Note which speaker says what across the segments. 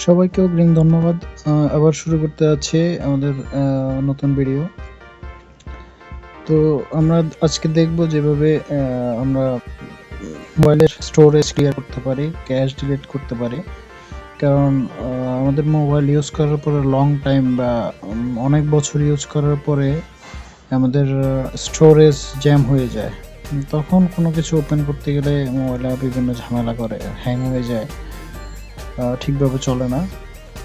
Speaker 1: সবাইকে অগ্রিম ধন্যবাদ। আবার শুরু করতে যাচ্ছি আমাদের নতুন ভিডিও। তো আমরা আজকে দেখব যেভাবে আমরা মোবাইলের স্টোরেজ ক্লিয়ার করতে পারি, ক্যাশ ডিলিট করতে পারি। কারণ আমাদের মোবাইল ইউজ করার পরে লং টাইম বা অনেক বছর ইউজ করার পরে আমাদের স্টোরেজ জ্যাম হয়ে যায়। তখন কোনো কিছু ওপেন করতে গেলে মোবাইলে বিভিন্ন ঝামেলা করে, হ্যাং হয়ে যায়, ঠিকভাবে চলে না।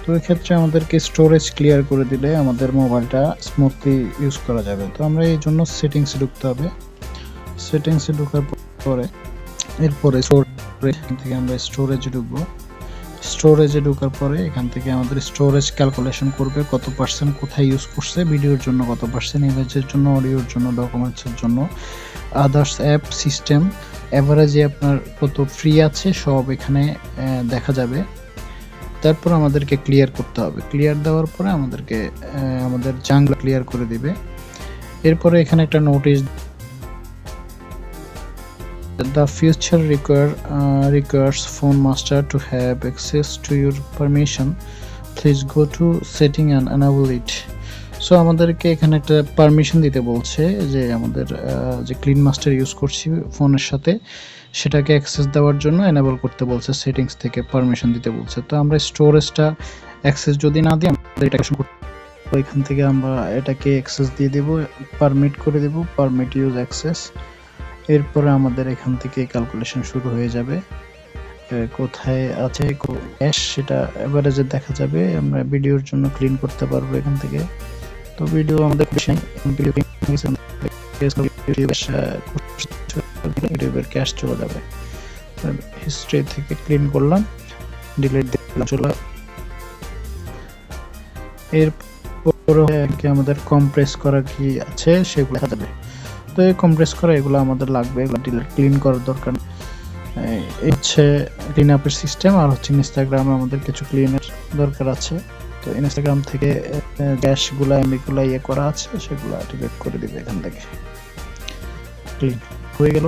Speaker 1: তো এক্ষেত্রে আমাদেরকে স্টোরেজ ক্লিয়ার করে দিলে আমাদের মোবাইলটা স্মুথলি ইউজ করা যাবে। তো আমরা এই জন্য সেটিংসে ঢুকতে হবে। সেটিংসে ঢোকার পরে এরপরে এখান থেকে আমরা স্টোরেজে ঢুকবো। স্টোরেজে ঢোকার পরে এখান থেকে আমাদের স্টোরেজ ক্যালকুলেশন করবে, কত পার্সেন্ট কোথায় ইউজ করছে, ভিডিওর জন্য কত পার্সেন্ট, ইমেজের জন্য, অডিওর জন্য, ডকুমেন্টসের জন্য, আদার্স অ্যাপ, সিস্টেম, অ্যাভারেজে আপনার কত ফ্রি আছে সব এখানে দেখা যাবে। তারপর আমাদেরকে ক্লিয়ার করতে হবে। ক্লিয়ার দেওয়ার পরে আমাদেরকে আমাদের জাঙ্কটা ক্লিয়ার করে দিবে। এরপরে এখানে একটা notice, the future requires phone master to have access to your permission, please go to setting and enable it. So আমাদেরকে এখানে একটা পারমিশন দিতে বলছে যে আমাদের যে ক্লিন মাস্টার ইউজ করছি ফোনের সাথে সেটাকে অ্যাক্সেস দেওয়ার জন্য এনেবল করতে বলছে, সেটিংস থেকে পারমিশন দিতে বলছে। তো আমরা স্টোরেজটা অ্যাক্সেস যদি না দিই আমাদের এটা এখান থেকে আমরা এটাকে অ্যাক্সেস দিয়ে দেব, পারমিট করে দেব, পারমিট ইউজ অ্যাক্সেস। এরপরে আমাদের এখান থেকে ক্যালকুলেশন শুরু হয়ে যাবে, কোথায় আছে ক্যাশ সেটা এভারেজে দেখা যাবে। আমরা ভিডিওর জন্য ক্লিন করতে পারবো এখান থেকে। তো ভিডিও আমাদের ইউটিউবের ক্যাশ চলে যাবে। হিস্ট্রি থেকে ক্লিন করলাম, ডিলিট দিলাম, চলে। এরপরে আমাদের কম্প্রেস করা কি আছে সেগুলো দেখা যাবে। তো এই কম্প্রেস করা এগুলো আমাদের লাগবে, এগুলো ডিলিট ক্লিন করার দরকার। এই হচ্ছে ক্লিন আপের সিস্টেম। আর হচ্ছে ইনস্টাগ্রামে আমাদের কিছু ক্লিনের দরকার আছে। তো ইনস্টাগ্রাম থেকে ড্যাশগুলো এমবিগুলো ইয়ে করা আছে সেগুলো ডিলিট করে দিবে এখান থেকে। ক্লিন হয়ে গেল।